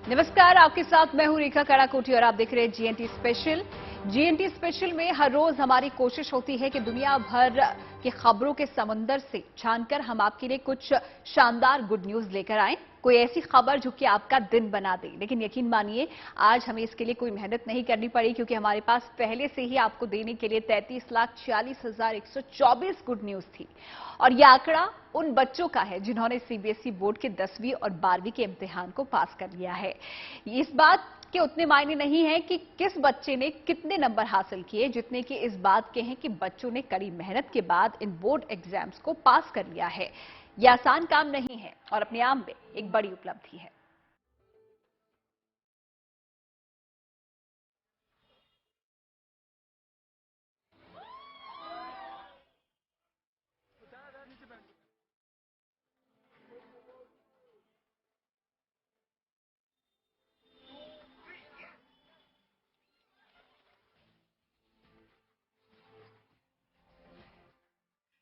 नमस्कार, आपके साथ मैं हूं रेखा कड़ाकोटी और आप देख रहे हैं जीएनटी स्पेशल। जीएनटी स्पेशल में हर रोज हमारी कोशिश होती है कि दुनिया भर की खबरों के समंदर से छानकर हम आपके लिए कुछ शानदार गुड न्यूज लेकर आएं। कोई ऐसी खबर जो कि आपका दिन बना दे। लेकिन यकीन मानिए, आज हमें इसके लिए कोई मेहनत नहीं करनी पड़ी, क्योंकि हमारे पास पहले से ही आपको देने के लिए 33,40,124 गुड न्यूज थी। और यह आंकड़ा उन बच्चों का है जिन्होंने सीबीएसई बोर्ड के 10वीं और 12वीं के इम्तिहान को पास कर लिया है। इस बात के उतने मायने नहीं है कि किस बच्चे ने कितने नंबर हासिल किए, जितने कि इस बात के हैं कि बच्चों ने कड़ी मेहनत के बाद इन बोर्ड एग्जाम्स को पास कर लिया है। यह आसान काम नहीं है और अपने आप में एक बड़ी उपलब्धि है।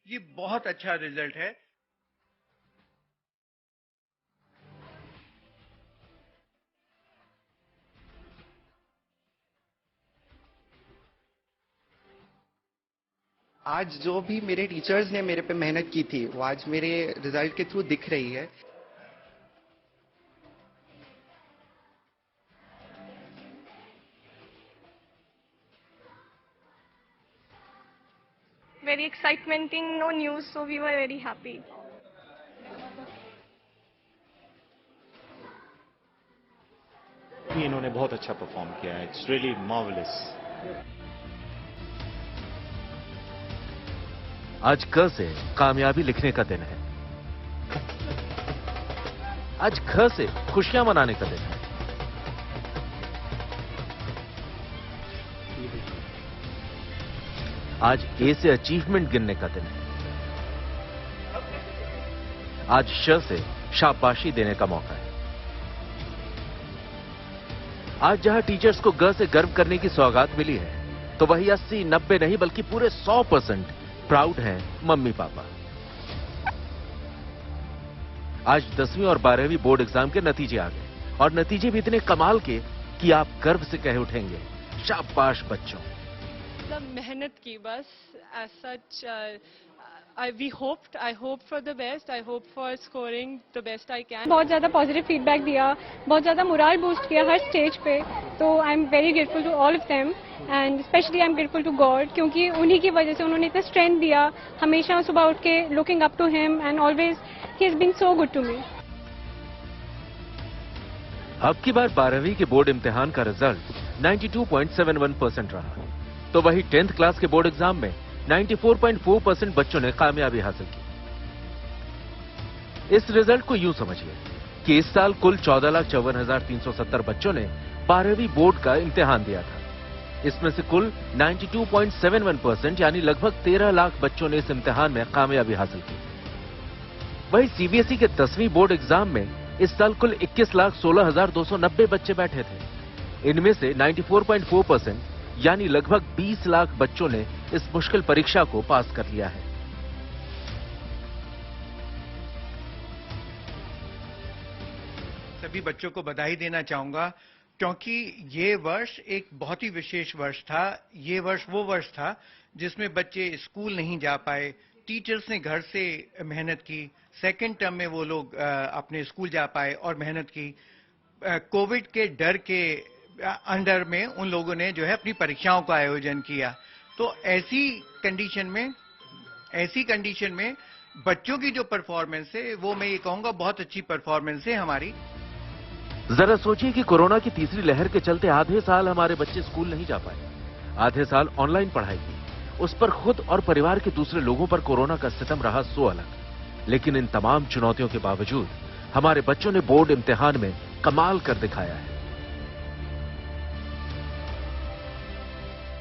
ये बहुत अच्छा रिजल्ट है। आज जो भी मेरे टीचर्स ने मेरे पे मेहनत की थी वो आज मेरे रिजल्ट के थ्रू दिख रही है। Very exciting, no news, so we were very happy. इन्होंने बहुत अच्छा परफॉर्म किया है। It's really marvellous. आज क से कामयाबी लिखने का दिन है। आज ख से खुशियां मनाने का दिन है। आज ए से अचीवमेंट गिनने का दिन है। आज श से शाबाशी देने का मौका है। आज जहां टीचर्स को ग से गर्व करने की सौगात मिली है, तो वही 80, 90 नहीं बल्कि पूरे 100% प्राउड हैं मम्मी पापा। आज 10वीं और 12वीं बोर्ड एग्जाम के नतीजे आ गए, और नतीजे भी इतने कमाल के कि आप गर्व से कह उठेंगे, शाबाश बच्चों। मतलब मेहनत की बस। As such I hope for the best. I hope for scoring the best I can. बहुत ज़्यादा पॉजिटिव फीडबैक दिया, बहुत ज़्यादा मोरल बूस्ट किया हर स्टेज पे। तो I am very grateful to all of them and specially I am grateful to God, क्योंकि उन्हीं की वजह से उन्होंने इतना स्ट्रेंथ दिया। हमेशा सुबह उठ के looking up to him and always he has been so good to me. अब की बार 12वीं के बोर्ड इम्तिहान का रिजल्ट 92.71% रहा, तो वही 10th क्लास के बोर्ड एग्जाम में 94.4% बच्चों ने कामयाबी हासिल की। इस रिजल्ट को यूं समझिए कि इस साल कुल 14,54,370 बच्चों ने 12वीं बोर्ड का इम्तिहान दिया था। इसमें से कुल 92.71% यानी लगभग 13 लाख बच्चों ने इस इम्तिहान में कामयाबी हासिल की। वहीं सीबीएसई के 10वीं बोर्ड एग्जाम में इस साल कुल 21,16,290 बच्चे बैठे थे। इनमें से 94.4% यानी लगभग 20 लाख बच्चों ने इस मुश्किल परीक्षा को पास कर लिया है। सभी बच्चों को बधाई देना चाहूंगा, क्योंकि ये वर्ष एक बहुत ही विशेष वर्ष था। ये वर्ष वो वर्ष था जिसमें बच्चे स्कूल नहीं जा पाए, टीचर्स ने घर से मेहनत की, सेकेंड टर्म में वो लोग अपने स्कूल जा पाए और मेहनत की। कोविड के डर के अंडर में उन लोगों ने जो है अपनी परीक्षाओं का आयोजन किया। तो ऐसी कंडीशन में बच्चों की जो परफॉर्मेंस है वो मैं ये कहूंगा बहुत अच्छी परफॉर्मेंस है हमारी। जरा सोचिए कि कोरोना की तीसरी लहर के चलते आधे साल हमारे बच्चे स्कूल नहीं जा पाए, आधे साल ऑनलाइन पढ़ाई की। उस पर खुद और परिवार के दूसरे लोगों पर कोरोना का सितम रहा सो अलग। लेकिन इन तमाम चुनौतियों के बावजूद हमारे बच्चों ने बोर्ड इम्तिहान में कमाल कर दिखाया है।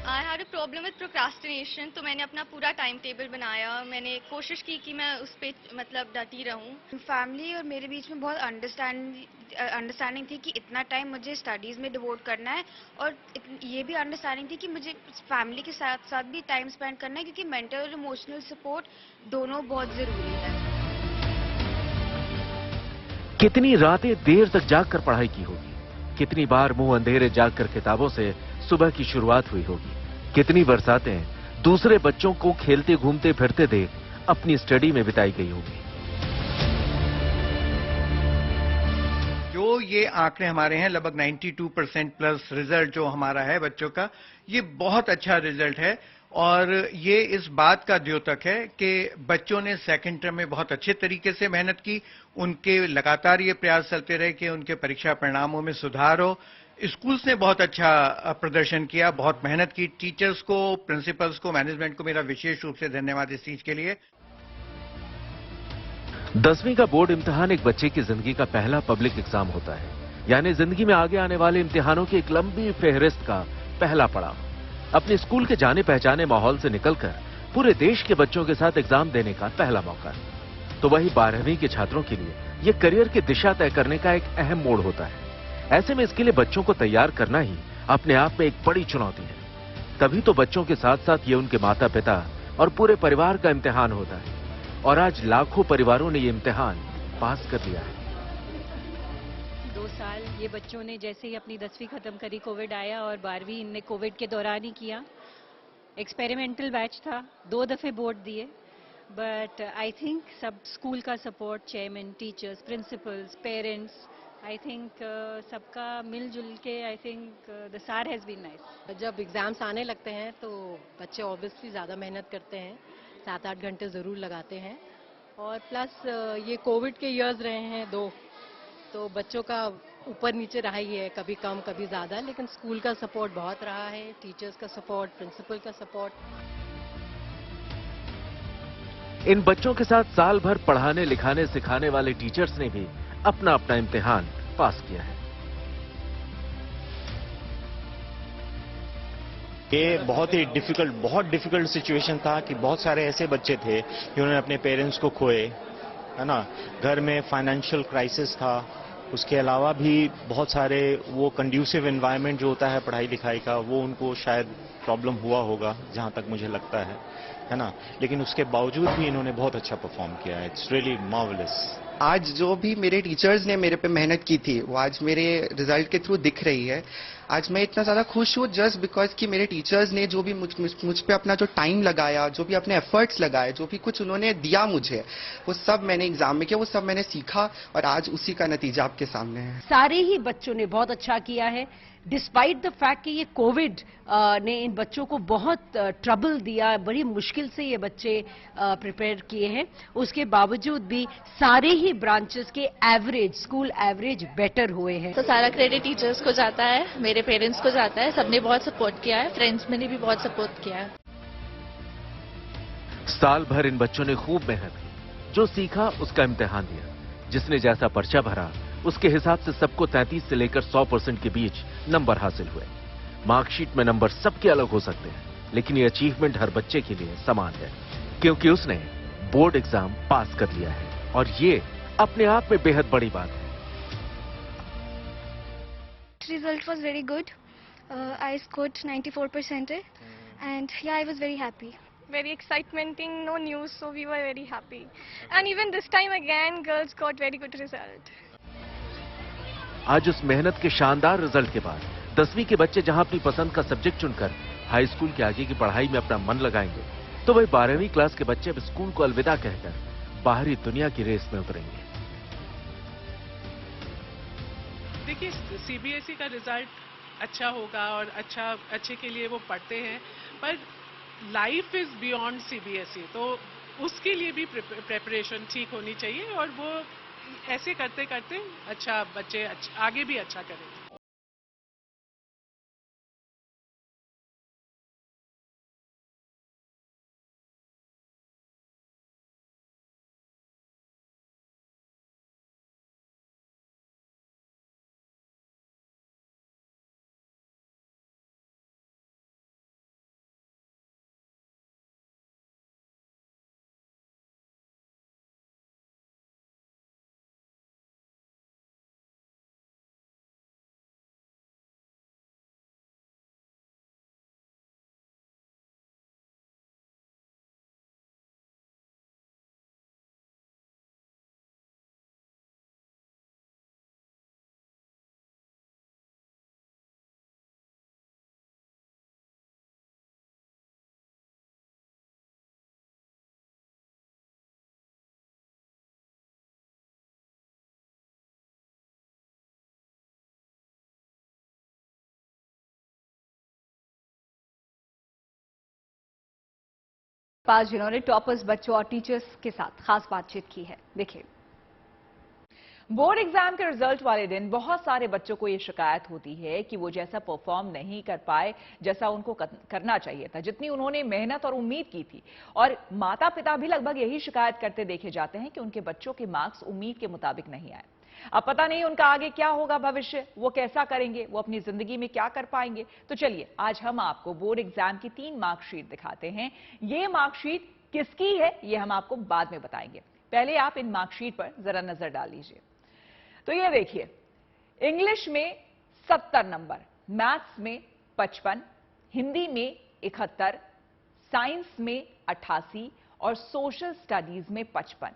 I had a problem with procrastination, तो मैंने अपना पूरा टाइम टेबल बनाया। मैंने कोशिश की कि मैं उस पे मतलब डटी रहूं। फैमिली और मेरे बीच में बहुत अंडरस्टैंडिंग थी कि इतना टाइम मुझे स्टडीज़ में डिवोट करना है, और ये भी अंडरस्टैंडिंग थी कि मुझे फैमिली के साथ साथ भी टाइम स्पेंड करना है, क्योंकि मेंटल और इमोशनल सपोर्ट दोनों बहुत ज़रूरी है। कितनी रातें देर तक जाग कर पढ़ाई की होगी, कितनी बार मुंह अंधेरे जागकर किताबों से सुबह की शुरुआत हुई होगी, कितनी बरसातें दूसरे बच्चों को खेलते घूमते फिरते देख अपनी स्टडी में बिताई गई होगी। जो ये आंकड़े हमारे हैं, लगभग 92% प्लस रिजल्ट जो हमारा है बच्चों का, ये बहुत अच्छा रिजल्ट है और ये इस बात का द्योतक है कि बच्चों ने सेकंड टर्म में बहुत अच्छे तरीके से मेहनत की। उनके लगातार ये प्रयास चलते रहे कि उनके परीक्षा परिणामों में सुधार हो। स्कूल्स ने बहुत अच्छा प्रदर्शन किया, बहुत मेहनत की। टीचर्स को, प्रिंसिपल्स को, मैनेजमेंट को मेरा विशेष रूप से धन्यवाद इस चीज के लिए। 10वीं का बोर्ड इम्तिहान एक बच्चे की जिंदगी का पहला पब्लिक एग्जाम होता है, यानी जिंदगी में आगे आने वाले इम्तिहानों की एक लंबी फेहरिस्त का पहला पड़ाव। अपने स्कूल के जाने पहचाने माहौल से निकलकर पूरे देश के बच्चों के साथ एग्जाम देने का पहला मौका। तो वही 12वीं के छात्रों के लिए यह करियर की दिशा तय करने का एक अहम मोड़ होता है। ऐसे में इसके लिए बच्चों को तैयार करना ही अपने आप में एक बड़ी चुनौती है। तभी तो बच्चों के साथ साथ ये उनके माता पिता और पूरे परिवार का इम्तिहान होता है, और आज लाखों परिवारों ने ये इम्तिहान पास कर लिया है। 2 साल ये बच्चों ने जैसे ही अपनी 10वीं खत्म करी, कोविड आया और 12वीं इनने कोविड के दौरान ही किया। एक्सपेरिमेंटल बैच था, 2 दफे बोर्ड दिए, बट आई थिंक सब स्कूल का support, chairman, teachers, principles, parents, I think सबका मिलजुल के आई थिंक द सार हैज बीन नाइस। जब एग्जाम्स आने लगते हैं तो बच्चे ऑब्वियसली ज़्यादा मेहनत करते हैं, 7-8 घंटे ज़रूर लगाते हैं, और प्लस ये कोविड के इयर्स रहे हैं 2, तो बच्चों का ऊपर नीचे रहा ही है, कभी कम कभी ज़्यादा, लेकिन स्कूल का सपोर्ट बहुत रहा है, टीचर्स का सपोर्ट, प्रिंसिपल का सपोर्ट। इन बच्चों के साथ साल भर पढ़ाने लिखाने सिखाने वाले टीचर्स ने भी अपना अपना इम्तिहान पास किया है। ये बहुत डिफिकल्ट सिचुएशन था कि बहुत सारे ऐसे बच्चे थे जिन्होंने अपने पेरेंट्स को खोए, है ना। घर में फाइनेंशियल क्राइसिस था, उसके अलावा भी बहुत सारे वो कंड्यूसिव एनवायरनमेंट जो होता है पढ़ाई लिखाई का, वो उनको शायद प्रॉब्लम हुआ होगा, जहां तक मुझे लगता है ना। लेकिन उसके बावजूद भी इन्होंने बहुत अच्छा परफॉर्म किया है। It's really marvellous. आज जो भी मेरे टीचर्स ने मेरे पे मेहनत की थी वो आज मेरे रिजल्ट के थ्रू दिख रही है। आज मैं इतना ज़्यादा खुश हूँ जस्ट बिकॉज कि मेरे टीचर्स ने जो भी मुझ पे अपना जो टाइम लगाया, जो भी अपने एफर्ट्स लगाए, जो भी कुछ उन्होंने दिया मुझे, वो सब मैंने एग्जाम में किया, वो सब मैंने सीखा और आज उसी का नतीजा आपके सामने है। सारे ही बच्चों ने बहुत अच्छा किया है, डिस्पाइट द फैक्ट कि ये कोविड ने इन बच्चों को बहुत ट्रबल दिया, बड़ी मुश्किल से ये बच्चे प्रिपेयर किए हैं। उसके बावजूद भी सारे ही ब्रांचेस के एवरेज, स्कूल एवरेज बेटर हुए हैं। तो सारा क्रेडिट टीचर्स को जाता है, मेरे पेरेंट्स को जाता है, सबने बहुत सपोर्ट किया है, फ्रेंड्स ने भी बहुत सपोर्ट किया है। साल भर इन बच्चों ने खूब मेहनत की, जो सीखा उसका इम्तिहान दिया, जिसने जैसा पर्चा भरा उसके हिसाब से सबको 33 से लेकर 100% के बीच नंबर हासिल हुए। मार्कशीट में नंबर सबके अलग हो सकते हैं, लेकिन ये अचीवमेंट हर बच्चे के लिए समान है, क्योंकि उसने बोर्ड एग्जाम पास कर लिया है, और ये अपने आप में बेहद बड़ी बात है। Result was very good. I scored 94% and yeah, I was very happy. Very exciting, no news, so we were very happy. And even this time again, girls got very good result. आज उस मेहनत के शानदार result के बाद 10वीं के बच्चे जहां अपनी पसंद का सब्जेक्ट चुनकर हाई स्कूल के आगे की पढ़ाई में अपना मन लगाएंगे, तो वही 12वीं क्लास के बच्चे अब स्कूल को अलविदा कहकर बाहरी दुनिया की रेस में उतरेंगे। देखिए, सीबीएसई का रिजल्ट अच्छा होगा और अच्छे के लिए वो पढ़ते हैं, पर लाइफ इज बियॉन्ड सीबीएसई, तो उसके लिए भी प्रिपरेशन ठीक होनी चाहिए, और वो ऐसे करते करते बच्चे आगे भी अच्छा करेंगे। पास जिन्होंने टॉपर्स बच्चों और टीचर्स के साथ खास बातचीत की है, देखिए। बोर्ड एग्जाम के रिजल्ट वाले दिन बहुत सारे बच्चों को ये शिकायत होती है कि वो जैसा परफॉर्म नहीं कर पाए जैसा उनको करना चाहिए था, जितनी उन्होंने मेहनत और उम्मीद की थी। और माता पिता भी लगभग यही शिकायत करते देखे जाते हैं कि उनके बच्चों के मार्क्स उम्मीद के मुताबिक नहीं आए। अब पता नहीं उनका आगे क्या होगा भविष्य, वो कैसा करेंगे, वो अपनी जिंदगी में क्या कर पाएंगे। तो चलिए आज हम आपको बोर्ड एग्जाम की 3 मार्कशीट दिखाते हैं। ये मार्कशीट किसकी है ये हम आपको बाद में बताएंगे। पहले आप इन मार्कशीट पर जरा नजर डाल लीजिए। तो ये देखिए, इंग्लिश में 70 नंबर, मैथ्स में 55, हिंदी में 71, साइंस में 88 और सोशल स्टडीज में 55,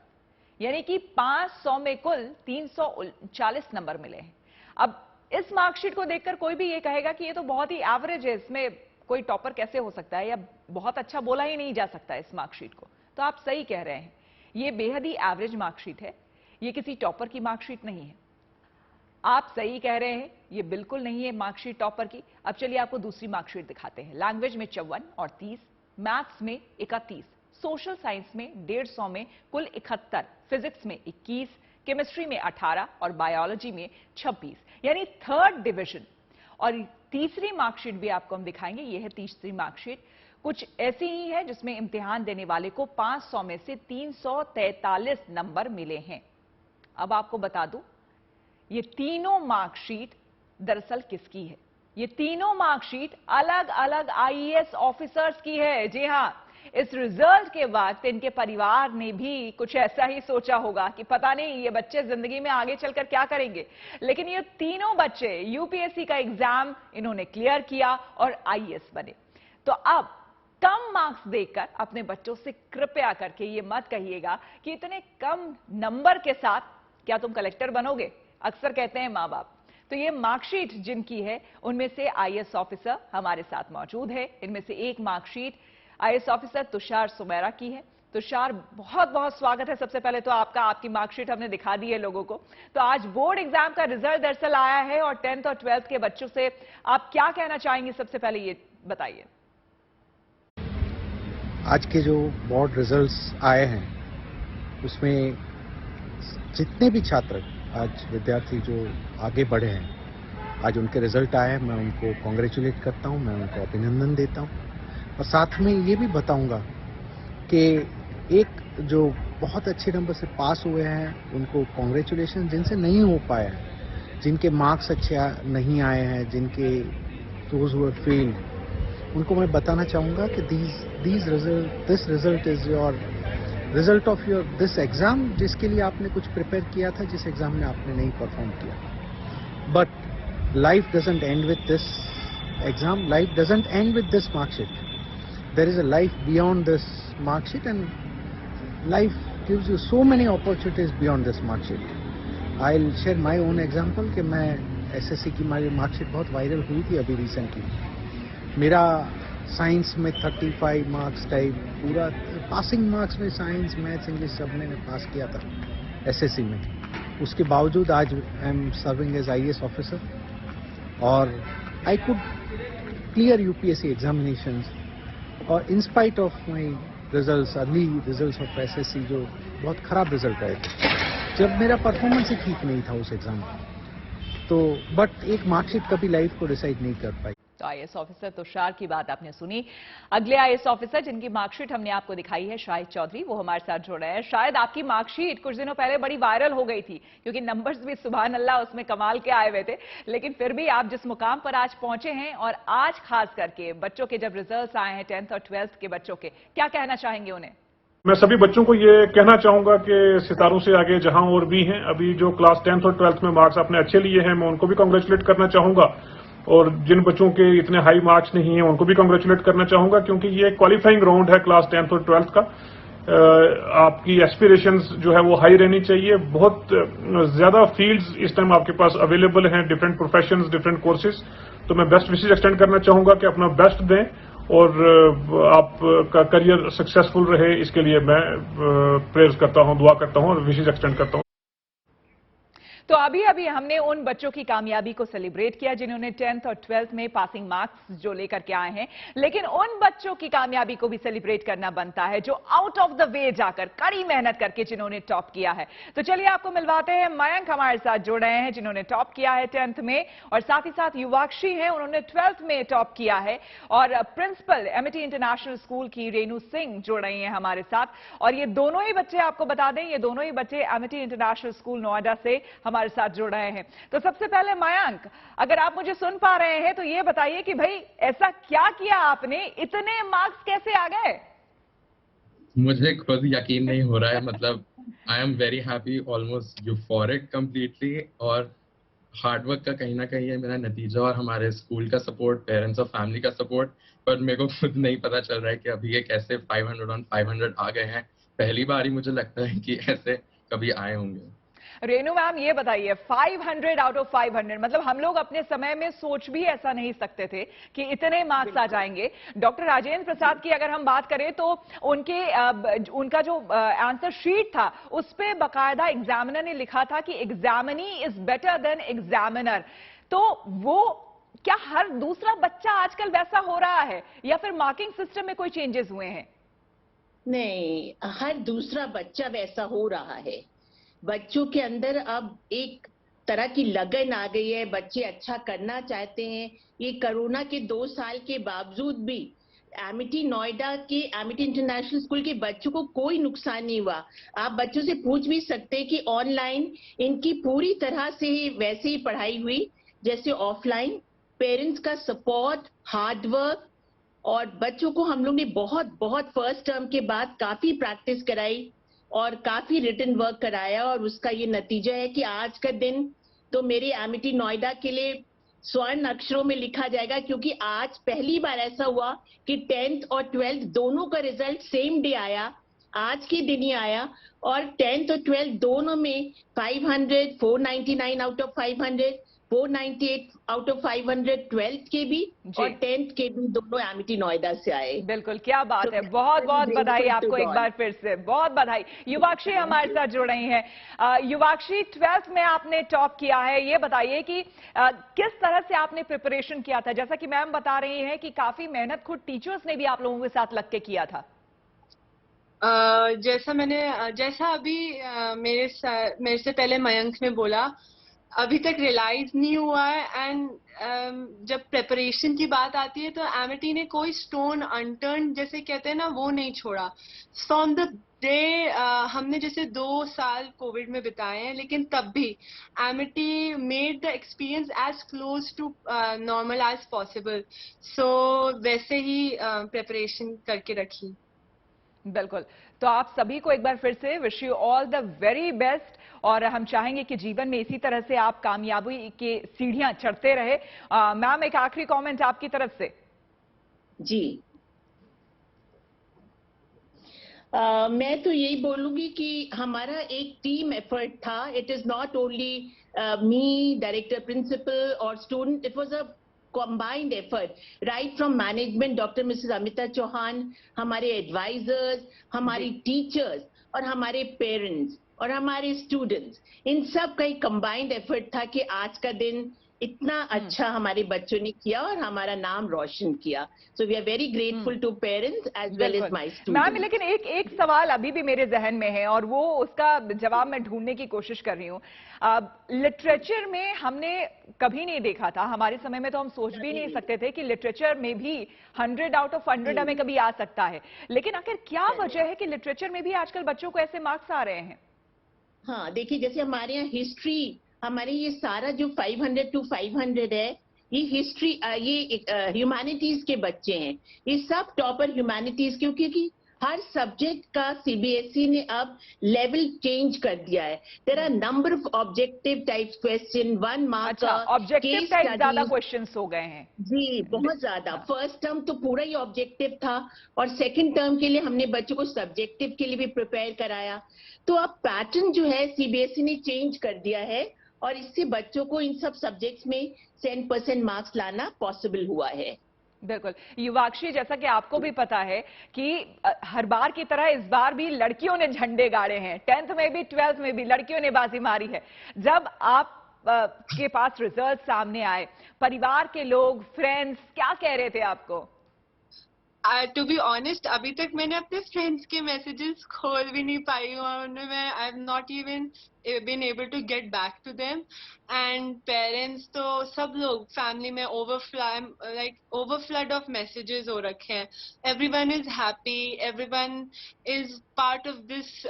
यानी कि 500 में कुल 339 नंबर मिले हैं। अब इस मार्कशीट को देखकर कोई भी ये कहेगा कि ये तो बहुत ही एवरेज है, इसमें कोई टॉपर कैसे हो सकता है या बहुत अच्छा बोला ही नहीं जा सकता इस मार्कशीट को। तो आप सही कह रहे हैं, ये बेहद ही एवरेज मार्कशीट है, ये किसी टॉपर की मार्कशीट नहीं है। आप सही कह रहे हैं, ये बिल्कुल नहीं है मार्कशीट टॉपर की। अब चलिए आपको दूसरी मार्कशीट दिखाते हैं। लैंग्वेज में 54 और 30, मैथ्स में 31, सोशल साइंस में 150 में कुल 71, फिजिक्स में 21, केमिस्ट्री में 18 और बायोलॉजी में 26, यानी 3rd डिवीजन। और तीसरी मार्कशीट भी आपको हम दिखाएंगे, यह है तीसरी मार्कशीट, कुछ ऐसी ही है जिसमें इम्तिहान देने वाले को 500 में से 343 नंबर मिले हैं। अब आपको बता दूं, ये तीनों मार्कशीट दरअसल किसकी है? ये तीनों मार्कशीट अलग अलग आईएएस ऑफिसर्स की है। जी हां, इस रिजल्ट के वक्त इनके परिवार ने भी कुछ ऐसा ही सोचा होगा कि पता नहीं ये बच्चे जिंदगी में आगे चलकर क्या करेंगे। लेकिन ये तीनों बच्चे यूपीएससी का एग्जाम इन्होंने क्लियर किया और आईएएस बने। तो अब कम मार्क्स देकर अपने बच्चों से कृपया करके ये मत कहिएगा कि इतने कम नंबर के साथ क्या तुम कलेक्टर बनोगे, अक्सर कहते हैं मां बाप। तो ये मार्कशीट जिनकी है उनमें से आईएएस ऑफिसर हमारे साथ मौजूद है। इनमें से एक marksheet IAS officer Tushar Sumera की है। तुषार, बहुत बहुत स्वागत है सबसे पहले तो आपका। आपकी मार्कशीट हमने दिखा दी है लोगों को। तो आज बोर्ड एग्जाम का रिजल्ट दरअसल आया है और 10th और 12th के बच्चों से आप क्या कहना चाहेंगे, सबसे पहले ये बताइए। आज के जो बोर्ड रिजल्ट्स आए हैं उसमें जितने भी छात्र, आज विद्यार्थी जो आगे बढ़े हैं, आज उनके रिजल्ट आए हैं, मैं उनको कॉन्ग्रेचुलेट करता हूं, मैं उनको अभिनंदन देता हूं। और साथ में ये भी बताऊंगा कि एक जो बहुत अच्छे नंबर से पास हुए हैं उनको कॉन्ग्रेचुलेशन, जिनसे नहीं हो पाया, जिनके मार्क्स अच्छे नहीं आए हैं, जिनके दोज हु हैव फेल्ड, उनको मैं बताना चाहूँगा कि this result is your result of your this exam, जिसके लिए आपने कुछ प्रिपेयर किया था, जिस एग्जाम में आपने नहीं परफॉर्म किया। But life doesn't end with this exam, life doesn't end with this marksheet. There is a life beyond this marksheet and life gives you so many opportunities beyond this marksheet. I will share my own example कि मैं SSC की मेरी marksheet बहुत viral हुई थी अभी recently. मेरा science में 35 मार्क्स टाइप, पूरा पासिंग मार्क्स में साइंस, मैथ्स, इंग्लिश सब मैंने पास किया था एसएससी में। उसके बावजूद आज I am serving as IAS officer और I could clear UPSC examinations. और in spite of my results, early results of SSC जो बहुत खराब रिजल्ट आए थे, जब मेरा परफॉर्मेंस ही ठीक नहीं था उस एग्जाम में, तो बट एक मार्कशीट कभी लाइफ को डिसाइड नहीं कर पाई। तो आईएएस ऑफिसर तुषार की बात आपने सुनी। अगले आईएएस ऑफिसर जिनकी मार्कशीट हमने आपको दिखाई है, शाहिद चौधरी, वो हमारे साथ जुड़ रहे हैं। शायद आपकी मार्कशीट कुछ दिनों पहले बड़ी वायरल हो गई थी क्योंकि नंबर्स भी सुभान अल्लाह उसमें कमाल के आए हुए थे, लेकिन फिर भी आप जिस मुकाम पर आज पहुंचे हैं और आज खास करके बच्चों के जब रिजल्ट आए हैं 10th और 12th के बच्चों के, क्या कहना चाहेंगे उन्हें? मैं सभी बच्चों को ये कहना चाहूंगा कि सितारों से आगे जहां और भी हैं, अभी जो क्लास 10th और 12th में मार्क्स आपने अच्छे लिए हैं, मैं उनको भी कॉन्ग्रेचुलेट करना चाहूंगा। और जिन बच्चों के इतने हाई मार्क्स नहीं हैं उनको भी कॉन्ग्रेचुलेट करना चाहूंगा, क्योंकि ये क्वालिफाइंग राउंड है क्लास 10th और 12th का। आपकी एस्पिरेशंस जो है वो हाई रहनी चाहिए। बहुत ज्यादा फील्ड्स इस टाइम आपके पास अवेलेबल हैं, डिफरेंट प्रोफेशंस, डिफरेंट कोर्सेज। तो मैं बेस्ट विशेज एक्सटेंड करना चाहूंगा कि अपना बेस्ट दें और आपका करियर सक्सेसफुल रहे, इसके लिए मैं प्रेयर्स करता हूं, दुआ करता हूं और विशेज एक्सटेंड करता हूं। तो अभी अभी हमने उन बच्चों की कामयाबी को सेलिब्रेट किया जिन्होंने 10th और 12th में पासिंग मार्क्स जो लेकर के आए हैं, लेकिन उन बच्चों की कामयाबी को भी सेलिब्रेट करना बनता है जो आउट ऑफ द वे जाकर कड़ी मेहनत करके जिन्होंने टॉप किया है। तो चलिए आपको मिलवाते हैं, मयंक हमारे साथ जुड़ रहे हैं जिन्होंने टॉप किया है 10th में, और साथ ही साथ युवाक्षी हैं, उन्होंने 12th में टॉप किया है, और प्रिंसिपल एमिटी इंटरनेशनल स्कूल की रेणु सिंह जुड़ रही हैं हमारे साथ। और ये दोनों ही बच्चे, आपको बता दें, ये दोनों ही बच्चे एमिटी इंटरनेशनल स्कूल नोएडा से हमारे साथ जुड़ रहे हैं। तो सबसे पहले मयंक, अगर आप मुझे सुन पा रहे हैं तो ये बताइए कि भाई ऐसा क्या किया आपने, इतने मार्क्स कैसे आ गए? मुझे खुद यकीन नहीं हो रहा है, मतलब आई am very happy, almost euphoric completely, और हार्डवर्क का कहीं ना कहीं है मेरा नतीजा, और हमारे स्कूल का सपोर्ट, पेरेंट्स और फैमिली का सपोर्ट। पर मेरे को खुद नहीं पता चल रहा है कि अभी ये कैसे 500 on 500 आ गए हैं। पहली बार ही मुझे लगता है कि ऐसे कभी आए होंगे। रेणु मैम, ये बताइए 500 आउट ऑफ 500, मतलब हम लोग अपने समय में सोच भी ऐसा नहीं सकते थे कि इतने मार्क्स आ जाएंगे। डॉक्टर राजेंद्र प्रसाद की अगर हम बात करें तो उनका जो आंसर शीट था उस पे बाकायदा एग्जामिनर ने लिखा था कि examinee is better than examiner. तो वो क्या हर दूसरा बच्चा आजकल वैसा हो रहा है या फिर मार्किंग सिस्टम में कोई चेंजेस हुए हैं? नहीं, हर दूसरा बच्चा वैसा हो रहा है। बच्चों के अंदर अब एक तरह की लगन आ गई है, बच्चे अच्छा करना चाहते हैं। ये कोरोना के 2 साल के बावजूद भी एमिटी नोएडा के एमिटी इंटरनेशनल स्कूल के बच्चों को कोई नुकसान नहीं हुआ। आप बच्चों से पूछ भी सकते हैं कि ऑनलाइन इनकी पूरी तरह से ही वैसे ही पढ़ाई हुई जैसे ऑफलाइन। पेरेंट्स का सपोर्ट, हार्डवर्क, और बच्चों को हम लोग ने बहुत फर्स्ट टर्म के बाद काफी प्रैक्टिस कराई और काफी रिटन वर्क कराया, और उसका ये नतीजा है कि आज का दिन तो मेरे एमिटी नोएडा के लिए स्वर्ण अक्षरों में लिखा जाएगा, क्योंकि आज पहली बार ऐसा हुआ कि 10th और 12th दोनों का रिजल्ट सेम डे आया, आज के दिन ही आया, और 10th और 12th दोनों में 500, 499 out of 500, 498 out of 500 12th के भी और 10th के भी दोनों एमिटी नोएडा से आए। बिल्कुल, क्या बात है, बहुत बहुत बधाई आपको एक बार फिर से, बहुत बधाई। युवाक्षी हमारे साथ जुड़ रही हैं। युवाक्षी, 12th में आपने टॉप किया है, ये बताइए कि किस तरह से आपने प्रिपरेशन किया था? जैसा कि मैम बता रही हैं कि काफी मेहनत खुद टीचर्स ने भी आप लोगों के साथ लग के किया था। जैसा अभी मेरे से पहले मयंक ने बोला, अभी तक रियलाइज नहीं हुआ है। एंड जब प्रिपरेशन की बात आती है तो एमिटी ने कोई स्टोन अनटर्न जैसे कहते हैं ना, वो नहीं छोड़ा। फ्रॉम द डे हमने जैसे 2 साल कोविड में बिताए हैं, लेकिन तब भी Amity made the experience as close to normal as possible. So वैसे ही प्रिपरेशन करके रखी। बिल्कुल, तो आप सभी को एक बार फिर से wish you all the very best, और हम चाहेंगे कि जीवन में इसी तरह से आप कामयाबी के सीढ़ियां चढ़ते रहे। मैम, एक आखिरी कमेंट आपकी तरफ से। जी, मैं तो यही बोलूंगी कि हमारा एक टीम एफर्ट था। It is not only me, director, principal और student, it was a combined effort right from management, Dr. Mrs. Amita Chauhan, हमारे एडवाइजर्स, हमारी टीचर्स और हमारे पेरेंट्स और हमारे स्टूडेंट्स, इन सब का एक कंबाइंड एफर्ट था कि आज का दिन इतना अच्छा हमारे बच्चों ने किया और हमारा नाम रोशन किया। So we are very grateful to parents as well as my students. Ma'am, लेकिन एक सवाल अभी भी मेरे जहन में है और वो उसका जवाब मैं ढूंढने की कोशिश कर रही हूँ। लिटरेचर में हमने कभी नहीं देखा था, हमारे समय में तो हम सोच भी नहीं सकते थे कि लिटरेचर में भी 100 आउट ऑफ 100 हमें कभी आ सकता है। लेकिन आखिर क्या वजह है कि लिटरेचर में भी आजकल बच्चों को ऐसे मार्क्स आ रहे हैं? हाँ, देखिए, जैसे हमारे यहाँ हिस्ट्री, हमारे ये सारा जो 500 to 500 है, ये हिस्ट्री, ये ह्यूमैनिटीज के बच्चे हैं, ये सब टॉपर ह्यूमैनिटीज के, क्योंकि हर सब्जेक्ट का सीबीएसई ने अब लेवल चेंज कर दिया है। There are number of objective types question, 1 mark objective type ज्यादा क्वेश्चंस हो गए हैं। जी, बहुत ज्यादा। फर्स्ट टर्म तो पूरा ही ऑब्जेक्टिव था और सेकंड टर्म के लिए हमने बच्चों को सब्जेक्टिव के लिए भी प्रिपेयर कराया। तो अब पैटर्न जो है सीबीएसई ने चेंज कर दिया है और इससे बच्चों को इन सब सब्जेक्ट्स में 10% मार्क्स लाना पॉसिबल हुआ है। बिल्कुल। युवाक्षी, जैसा कि आपको भी पता है कि हर बार की तरह इस बार भी लड़कियों ने झंडे गाड़े हैं। 10th में भी 12th में भी लड़कियों ने बाजी मारी है। जब आप के पास रिजल्ट सामने आए, परिवार के लोग, फ्रेंड्स क्या कह रहे थे आपको? टू बी ऑनेस्ट, अभी तक मैंने अपने फ्रेंड्स के मैसेजेस खोल भी नहीं पाई हूँ, मैं I am not even been able to get back to them. And parents तो सब लोग फैमिली में ओवरफ्लड ऑफ मैसेजेस हो रखे हैं। Everyone is happy, everyone is part of this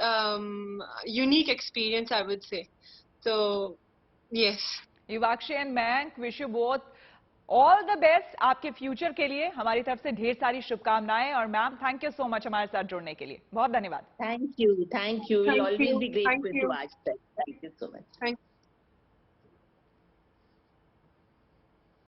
unique experience, I would say. तो yes, Yuvakshi and Mayank, wish you both all the best आपके future के लिए। हमारी तरफ से ढेर सारी शुभकामनाएं। और ma'am, thank you so much हमारे साथ जुड़ने के लिए। बहुत धन्यवाद। Thank you, we always be grateful to Aaj Tak. Thank you so much.